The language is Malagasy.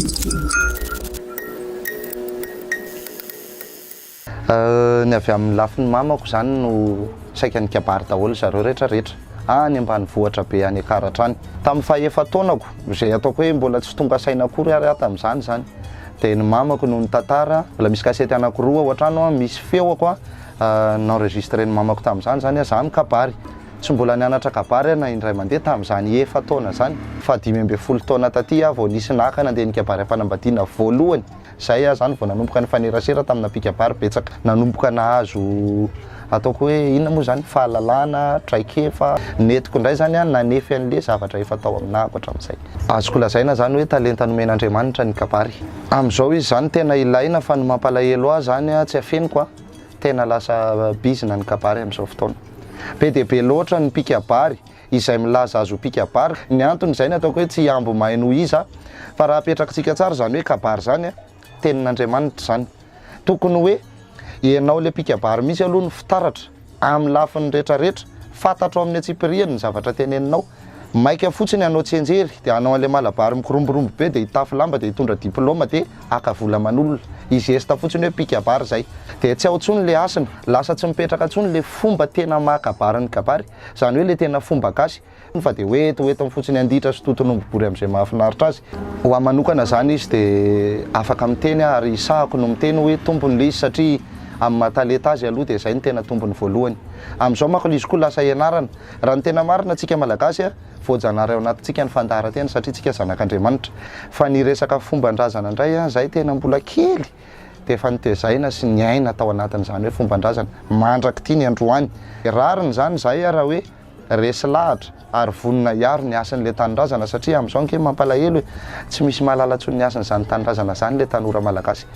Ny avy amin'ny lafiny mamako zany no saika ny kabary daholo zareo rehetrarehetra any ambanivohitra be any Akaratra any. Tamin'ny faha-efa taonako izay ataoko hoe mbola tsy tonga saina akory ary aho tamin'izany zany, dia ny mamako no nitantara, mbola misy kasety anankiroa ao an-trano misy feoko n'enregistré ny mamako tamin'izany zany zaho mikabary. Tsy mbola nianatra kabary na indray mandeha tamin'izany efa taona zany, fa 12 taona taty aho vao nisy naka nandeha nikabary am-panambadiana voalohany. Zay aho zany vao nanomboka ny fanerasera tamina mpikabary betsaka, nanomboka nahazo ataoko hoe inona moa zany fahalalana traikefa netiko indray zany nanefy an'le zavatra efa tao aminahako hatramin'izay. Azoko lazaina zany hoe talenta nomen'Andriamanitra ny kabary. Amin'izao izy zany tena ilaina fa ny mampalahelo ahy zany tsy afeniko tena lasa bizina ny kabary amin'izao fotoana. Be dia be loatra ny mpikabary izay milaza azo mpikabary. Ny antony izay ny ataoko hoe tsy hiambo mahay no iza, fa raha apetrakatsika tsara zany hoe kabary zany tenin'Andriamanitra zany. Tokony hoe ianao le mpikabary misy aloha ny fitaratra amin'ny lafiny rehetrarehetra, fantatro amin'ny atsipiriany ny zavatra teneninao. Maika fotsiny anao tsy enjery dia anao an'ilay malabary mikiromborombo be dia hitafy lamba dia hitondra diplôma dia aka vola manolona. Izesta fotsiny hoe mpikabary zay. Dia tsy ao tsony le asina, lasa tsy mipetraka tsony le fomba tena mahakabary ny kabary, zany hoe le tena fomba gasy. Fa dia hoeto fotsiny anditra sy totonombobory amin'izay mahafinaritra azy. Ho ahy manokana zany izy dia afaka miteny ary isahako no miteny hoe tompony le izy satria amin'ny mahatalenta azy aloha dia izay ny tena tompony voalohany. Amin'izao manko izy koa lasa ianarana. Raha ny tena marina antsika malagasy voajanahary ao anatintsika ny fandaharatenany satria tsika zanak'Andriamanitra. Fa ny resaka fomban-drazana indray zay tena mbola kely dia efa nitezaina sy ny aina tao anatin'izany hoe fomban-drazana. Mandraka ity ny androany. Rariny zany zay raha hoe resy lahatra ary vonona iaro ny asan'le tanindrazana satria amin'izao nke mampalahelo tsy misy mahalala tsony ny asan'izany tanindrazana zany le tanora malagasy.